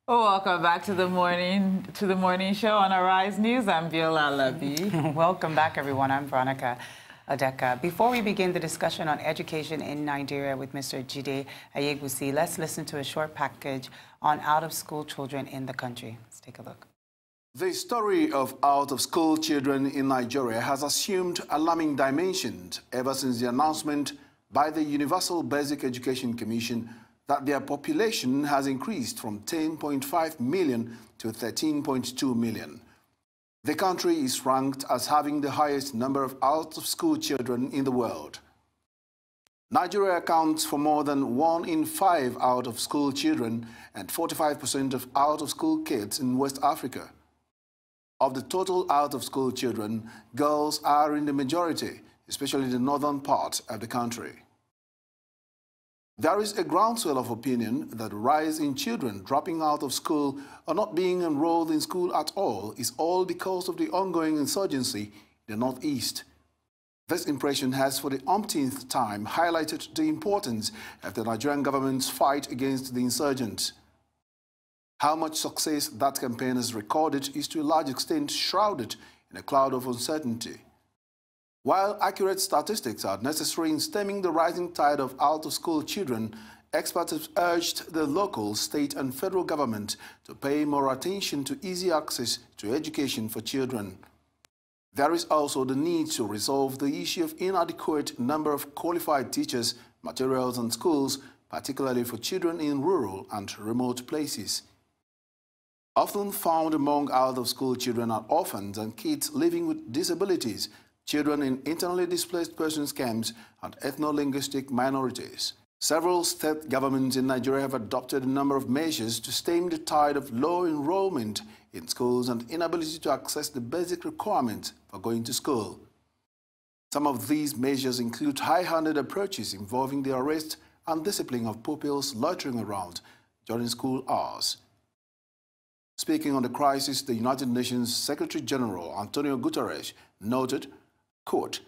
Well, welcome back to the morning show on Arise News. I'm Viola Labi. Welcome back, everyone. I'm Veronica Adeka. Before we begin the discussion on education in Nigeria with Mr. Jide Ayegbusi, let's listen to a short package on out-of-school children in the country. Let's take a look. The story of out-of-school children in Nigeria has assumed alarming dimensions ever since the announcement by the Universal Basic Education Commission that their population has increased from 10.5 million to 13.2 million. The country is ranked as having the highest number of out-of-school children in the world. Nigeria accounts for more than 1 in 5 out-of-school children and 45% of out-of-school kids in West Africa. Of the total out-of-school children, girls are in the majority, especially the northern part of the country. There is a groundswell of opinion that the rise in children dropping out of school or not being enrolled in school at all is all because of the ongoing insurgency in the Northeast. This impression has for the umpteenth time highlighted the importance of the Nigerian government's fight against the insurgents. How much success that campaign has recorded is to a large extent shrouded in a cloud of uncertainty. While accurate statistics are necessary in stemming the rising tide of out-of-school children, experts have urged the local, state and federal government to pay more attention to easy access to education for children. There is also the need to resolve the issue of inadequate number of qualified teachers, materials and schools, particularly for children in rural and remote places. Often found among out-of-school children are orphans and kids living with disabilities, children in internally displaced persons camps, and ethno-linguistic minorities. Several state governments in Nigeria have adopted a number of measures to stem the tide of low enrollment in schools and inability to access the basic requirements for going to school. Some of these measures include high-handed approaches involving the arrest and discipline of pupils loitering around during school hours. Speaking on the crisis, the United Nations Secretary General Antonio Guterres noted, quote,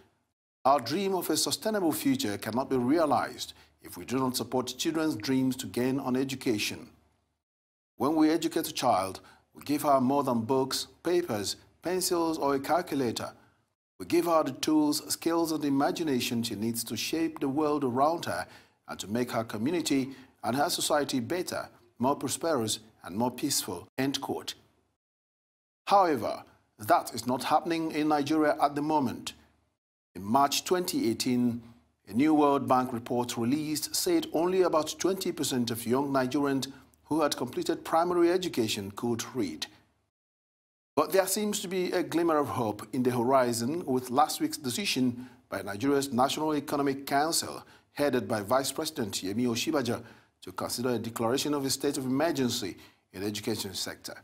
"Our dream of a sustainable future cannot be realized if we do not support children's dreams to gain on education. When we educate a child, we give her more than books, papers, pencils, or a calculator. We give her the tools, skills, and imagination she needs to shape the world around her and to make her community and her society better, more prosperous, and more peaceful," end quote. However, that is not happening in Nigeria at the moment. In March 2018, a new World Bank report released said only about 20% of young Nigerians who had completed primary education could read. But there seems to be a glimmer of hope in the horizon with last week's decision by Nigeria's National Economic Council, headed by Vice President Yemi Osinbajo, to consider a declaration of a state of emergency in the education sector.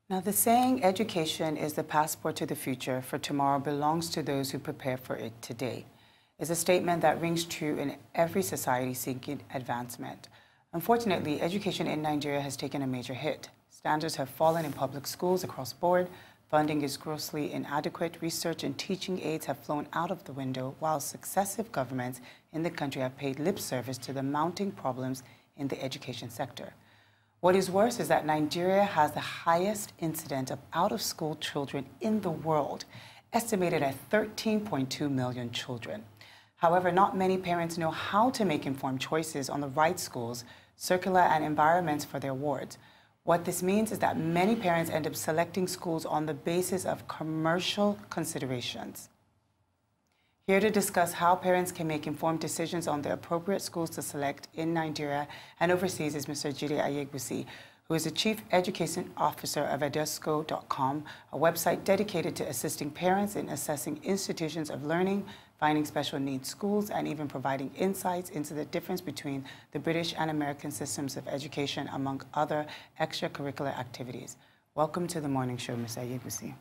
Now, the saying, education is the passport to the future for tomorrow belongs to those who prepare for it today, is a statement that rings true in every society seeking advancement. Unfortunately, education in Nigeria has taken a major hit. Standards have fallen in public schools across the board, funding is grossly inadequate, research and teaching aids have flown out of the window, while successive governments in the country have paid lip service to the mounting problems in the education sector. What is worse is that Nigeria has the highest incidence of out-of-school children in the world, estimated at 13.2 million children. However, not many parents know how to make informed choices on the right schools, curricula, and environments for their wards. What this means is that many parents end up selecting schools on the basis of commercial considerations. Here to discuss how parents can make informed decisions on the appropriate schools to select in Nigeria and overseas is Mr. Jide Ayegbusi, who is the Chief Education Officer of edesco.com, a website dedicated to assisting parents in assessing institutions of learning, finding special needs schools, and even providing insights into the difference between the British and American systems of education, among other extracurricular activities. Welcome to the morning show, Mr. Ayegbusi.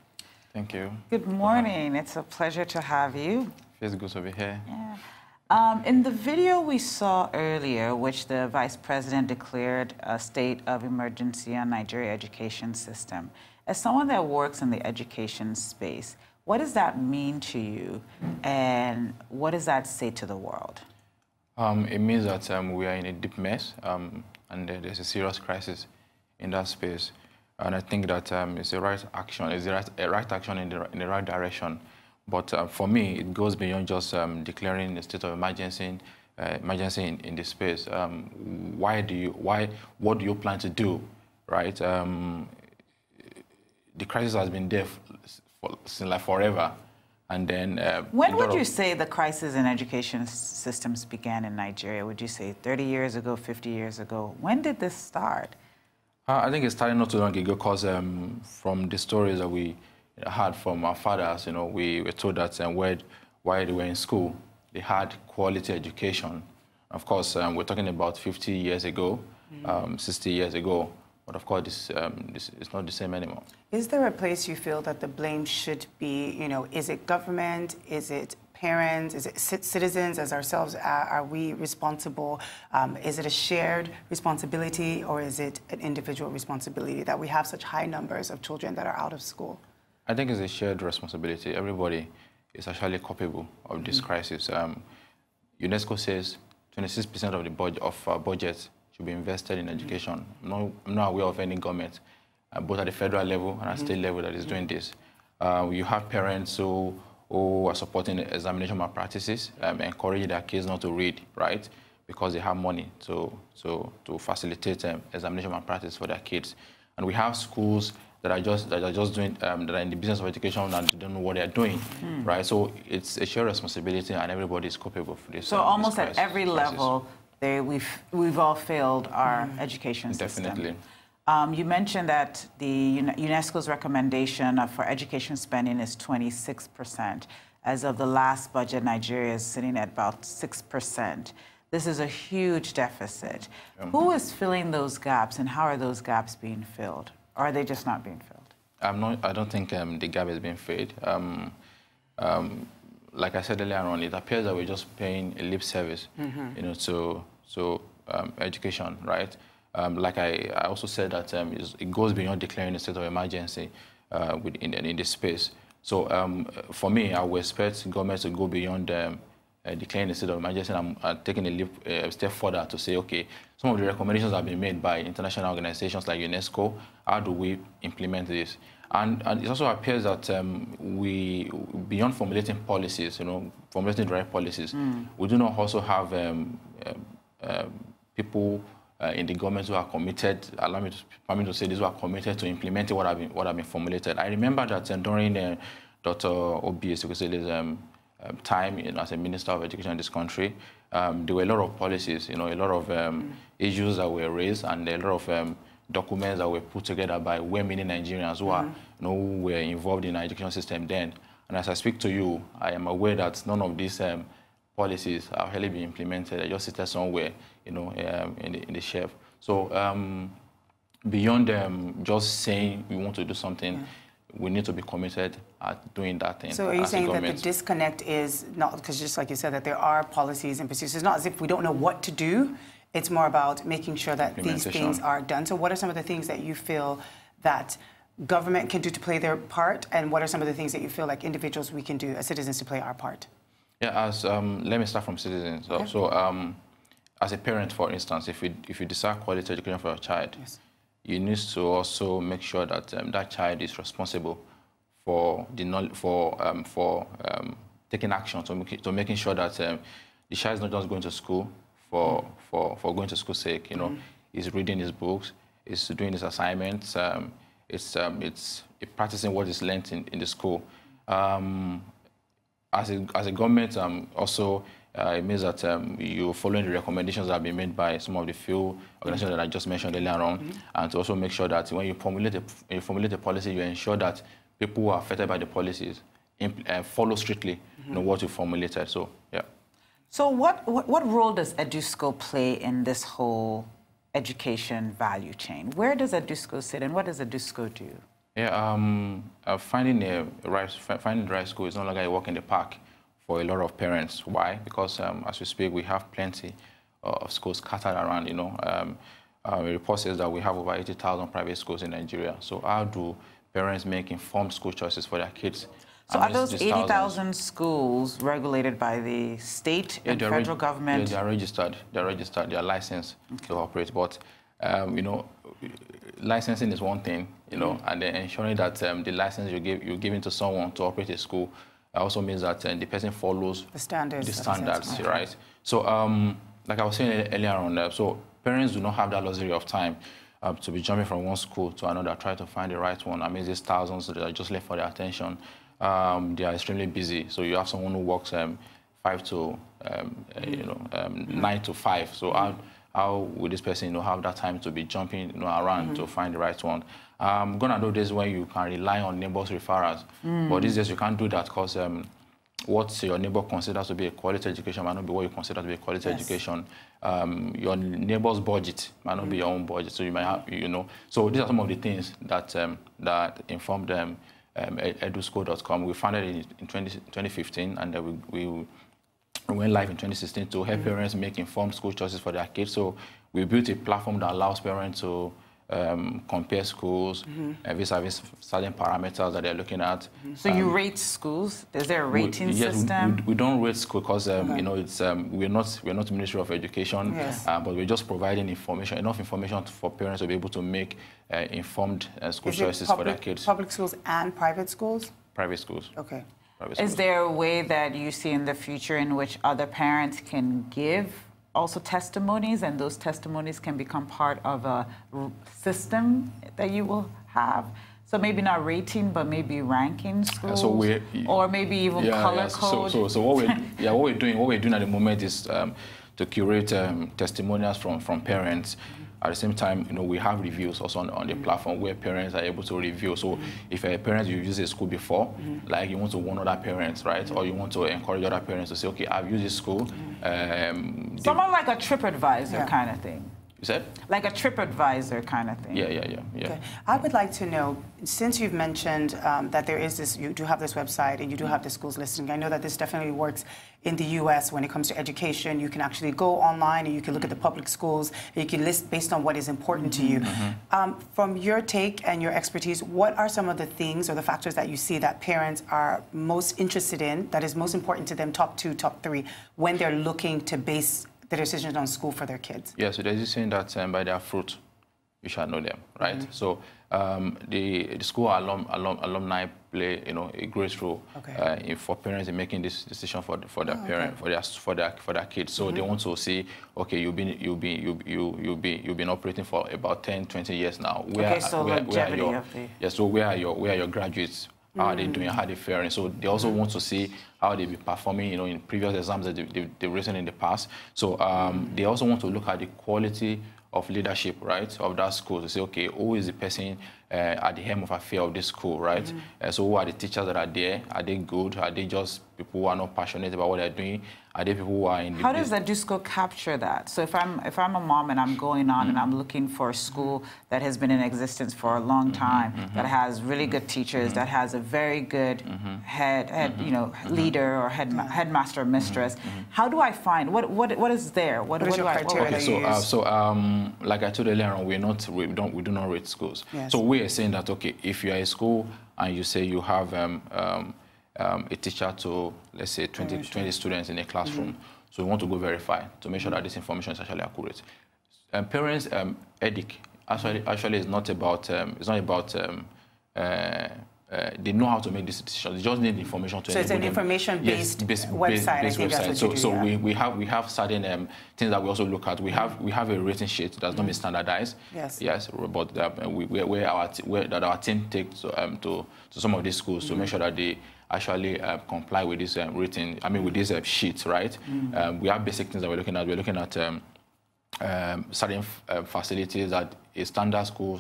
Thank you. Good morning. It's a pleasure to have you. Feels good to be here. Yeah. In the video we saw earlier, which the Vice President declared a state of emergency on Nigeria education system, as someone that works in the education space, what does that mean to you, and what does that say to the world? It means that we are in a deep mess, and there's a serious crisis in that space. And I think that it's the right action, it's a right action in the right direction. But for me, it goes beyond just declaring a state of emergency, in this space. What do you plan to do, right? The crisis has been there since like forever. And then when would you say the crisis in education systems began in Nigeria? Would you say 30 years ago, 50 years ago? When did this start? I think it started not too long ago because from the stories that we heard from our fathers, we were told that while they were in school, they had quality education. Of course, we're talking about 50 years ago, 60 years ago. But of course, this is not the same anymore. Is there a place you feel that the blame should be? Is it government? Is it parents? Is it citizens as ourselves? Are we responsible? Is it a shared responsibility, or is it an individual responsibility that we have such high numbers of children that are out of school? I think it's a shared responsibility. Everybody is actually culpable of this crisis. UNESCO says 26% of the budget should be invested in education. I'm not aware of any government, both at the federal level and at state level, that is doing this. You have parents who are supporting examination malpractices, encouraging their kids not to read, right? Because they have money to facilitate examination malpractice for their kids. And we have schools that are just doing that are in the business of education and don't know what they're doing, right? So it's a shared responsibility, and everybody is culpable for this. So almost at every level, we've all failed our education system. Definitely. You mentioned that the UNESCO's recommendation for education spending is 26%. As of the last budget, Nigeria is sitting at about 6%. This is a huge deficit. Who is filling those gaps, and how are those gaps being filled? Or are they just not being filled? I don't think the gap is being filled. Like I said earlier on, it appears that we're just paying a lip service, to education, right? Like I also said that it goes beyond declaring a state of emergency in this space. So for me, I would expect government to go beyond declaring a state of emergency, and I'm taking a step further to say, okay, some of the recommendations have been made by international organizations like UNESCO. How do we implement this? And it also appears that we, beyond formulating policies, formulating the right policies, we do not also have people in the government who are committed, allow me to say this, who are committed to implementing what have been formulated. I remember that during Dr. Obi's time as a Minister of Education in this country, there were a lot of policies, a lot of issues that were raised, and a lot of documents that were put together by well-meaning Nigerians who were involved in our education system then. And as I speak to you, I am aware that none of these policies are really being implemented. They just sit somewhere, in the shelf. So beyond just saying we want to do something, we need to be committed at doing that thing. So are you saying that the disconnect is not, because just like you said, that there are policies and procedures, it's not as if we don't know what to do, it's more about making sure that these things are done. So what are some of the things that you feel that government can do to play their part, and what are some of the things that you feel like individuals we can do as citizens to play our part? Yeah, let me start from citizens. Okay. So as a parent, for instance, if you desire quality education for your child, you need to also make sure that that child is responsible for taking action, to making sure that the child is not just going to school for going to school's sake. He's reading his books, he's doing his assignments, it's practicing what is learned in the school. As a government, also it means that you're following the recommendations that have been made by some of the few organizations that I just mentioned earlier on, and to also make sure that when you formulate a policy, you ensure that people who are affected by the policies follow strictly what you formulated. So, yeah. So what role does EduSco play in this whole education value chain? Where does EduSco sit, and what does EduSco do? Yeah, finding the right school is no longer a walk in the park for a lot of parents. Why? Because as we speak, we have plenty of schools scattered around. A report says that we have over 80,000 private schools in Nigeria. So how do parents make informed school choices for their kids? So are those 80,000 schools regulated by the state and federal government? Yeah, they are registered. They are registered. They are licensed to operate. But, you know, licensing is one thing, you know, and then ensuring that the license you're giving to someone to operate a school also means that the person follows the standards, right? So, like I was saying earlier on, so parents do not have that luxury of time to be jumping from one school to another, try to find the right one. I mean, there's thousands that are just left for their attention. They are extremely busy. So you have someone who works 5 to 9 to 5. So how will this person, you know, have that time to be jumping, you know, around to find the right one? Gonna do this when you can rely on neighbors' referrals, but these days you can't do that because what your neighbor considers to be a quality education might not be what you consider to be a quality education. Your neighbor's budget might not be your own budget, so you might have, you know. So these are some of the things that that informed them. eduschool.com. We founded it in 2015, and then we went live in 2016 to help parents make informed school choices for their kids. So we built a platform that allows parents to compare schools vis-a-vis certain parameters that they're looking at. So you rate schools? Is there a rating system? We don't rate school because you know, it's we're not Ministry of Education, but we're just providing enough information for parents to be able to make informed school choices for their kids. Public schools and private schools? Private schools. Okay. Is there a way that you see in the future in which other parents can give also testimonies, and those testimonies can become part of a system that you will have? So maybe not rating, but maybe ranking schools, or maybe even color code. So what we're doing at the moment is to curate testimonials from parents. At the same time, you know, we have reviews also on the platform where parents are able to review. So if a parent, you've used a school before, like you want to warn other parents, right? Or you want to encourage other parents to say, okay, I've used this school. Someone like a TripAdvisor kind of thing. You said? Like a TripAdvisor kind of thing. Yeah. Okay. I would like to know, since you've mentioned that there is this, you do have this website and you do have the schools listing. I know that this definitely works in the U.S. when it comes to education. You can actually go online and you can look at the public schools and you can list based on what is important to you. From your take and your expertise, what are some of the things or the factors that you see that parents are most interested in, that is most important to them, top 2, top 3, when they're looking to base the decisions on school for their kids? Yeah, so there's this saying that by their fruit you shall know them, right? So the school alumni play, you know, a great role for parents in making this decision for their parent, for their kids. So they want to see, okay, you've been operating for about 10, 20 years now. So where are your graduates? How are they doing? How are they faring? So they also want to see how they be performing, you know, in previous exams that they've written in the past. So they also want to look at the quality of leadership, right, of that school, to say, okay, who is the person at the helm of affair of this school, right? So who are the teachers that are there? Are they good? Are they just people who are not passionate about what they're doing? Are they people who are in the How does the EduSchool capture that? So if I'm a mom and I'm going on and I'm looking for a school that has been in existence for a long time, that has really good teachers, that has a very good leader or headmaster or mistress, how do I find what is there? What is your criteria that you use? Like I told you earlier on, we do not rate schools. Yes. So we are saying that, okay, if you are a school and you say you have a teacher to, let's say, 20 students in a classroom, so we want to go verify to make sure that this information is actually accurate. Parents' ethic actually is not about they know how to make this decision. They just need information to. So it's an information-based website. So we have certain things that we also look at. We have a rating sheet that's not been standardized. Yes, but where our team takes to some of these schools to make sure that they actually comply with this rating. I mean, with these sheets, right? We have basic things that we're looking at. We're looking at certain facilities that a standard school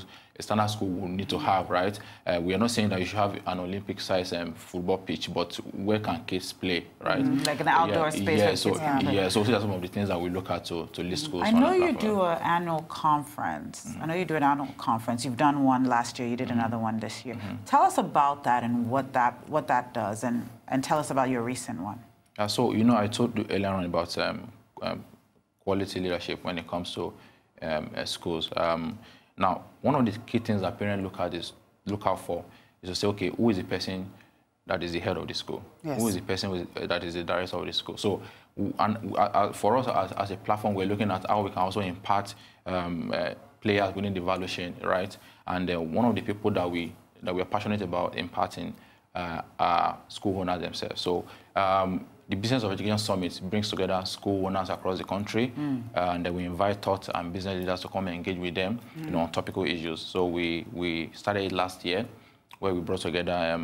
will need to have, right? We are not saying that you should have an Olympic-sized football pitch, but where can kids play, right? Like an outdoor space. So those are some of the things that we look at to list schools. I know you do an annual conference. I know you do an annual conference. You've done one last year. You did another one this year. Tell us about that and what that does, and tell us about your recent one. So, you know, I told you earlier on about quality leadership when it comes to schools. Now, one of the key things that parents look out for is to say, okay, who is the person that is the head of the school? Yes. Who is the person that is the director of the school? So, for us as a platform, we're looking at how we can also impart players within the value chain, right? And one of the people that we're passionate about imparting are school owners themselves. So the Business of Education Summit brings together school owners across the country, and then we invite thought and business leaders to come and engage with them, on topical issues. So we started it last year, where we brought together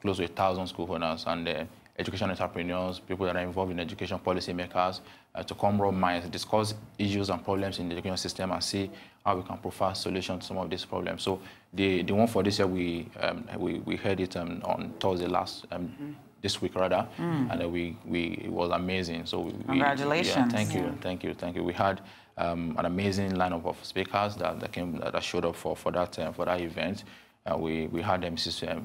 close to 1,000 school owners and education entrepreneurs, people that are involved in education policy makers, to come rub minds, discuss issues and problems in the education system, and see how we can provide solutions to some of these problems. So the one for this year, we heard it on Thursday this week rather, and it was amazing. So congratulations! Yeah, thank you. We had an amazing lineup of speakers that showed up for that event. We had Mrs.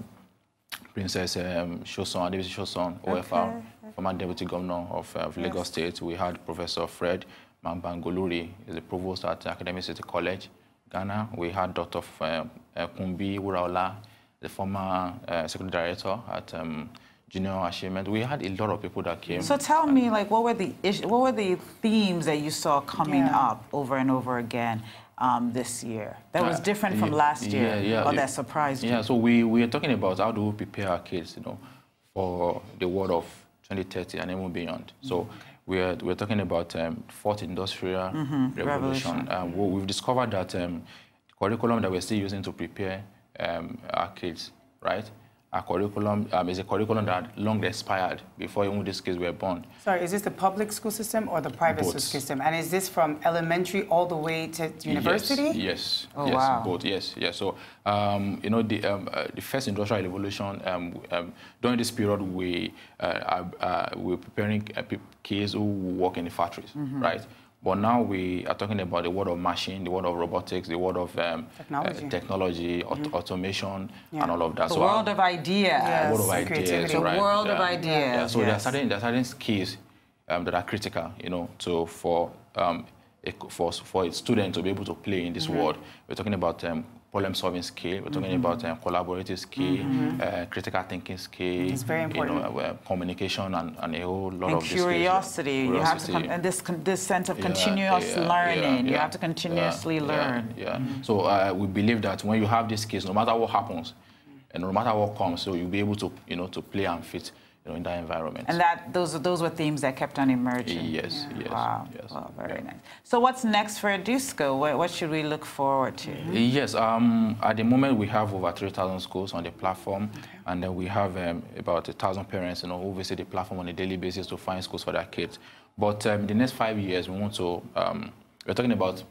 Princess Shoson, David Shoson, OFR, former Deputy Governor of Lagos State. We had Professor Fred Mambangoluri, is the Provost at Academic City College, Ghana. We had Dr. Kumbi Uraola, the former Secretary Director at Junior Achievement. We had a lot of people that came. So tell me, like, what were the themes that you saw coming up over and over again this year that was different from last year, or that surprised you? Yeah, so we are talking about how do we prepare our kids, for the world of 2030 and even beyond. So we're talking about fourth industrial revolution. We've discovered that the curriculum that we're still using to prepare our kids, right? Our curriculum is a curriculum that long expired before even these kids were born. Sorry, is this the public school system or the private school system? And is this from elementary all the way to university? Yes. Oh, yes, wow. Both. Yes. So, the first industrial revolution, during this period, we were preparing kids who work in the factories, right? But now we are talking about the world of machine, the world of robotics, the world of technology, automation, and all of that. The world of ideas. Yes. World of ideas, the right? world of ideas. Yeah. So there are certain skills that are critical, for a student to be able to play in this world. We're talking about problem-solving skill. We're talking about collaborative skill, critical thinking skill. It's very important. Communication and a whole lot of curiosity. You have to and this sense of continuous learning. You have to continuously learn. So we believe that when you have these skills, no matter what happens, and no matter what comes, so you'll be able to to play and fit in that environment. And those were themes that kept on emerging. Yes. Wow. Yes. Well, very nice. So what's next for EduSchool? What should we look forward to? Yes. At the moment, we have over 3,000 schools on the platform, and then we have about 1,000 parents, who visit the platform on a daily basis to find schools for their kids. But in the next 5 years, we want to. We're talking about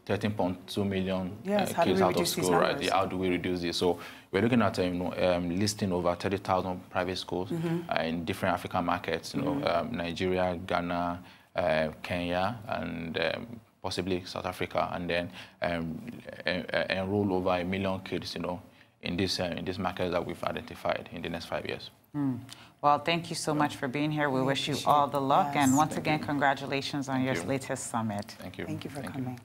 13.2 million kids out of school, right? How do we reduce this? So we're looking at listing over 30,000 private schools in different African markets, Nigeria, Ghana, Kenya, and possibly South Africa, and then enroll over 1 million kids, in this market that we've identified in the next 5 years. Well, thank you so much for being here. We wish you all the luck, and once again, congratulations on your latest summit. Thank you. Thank you for coming.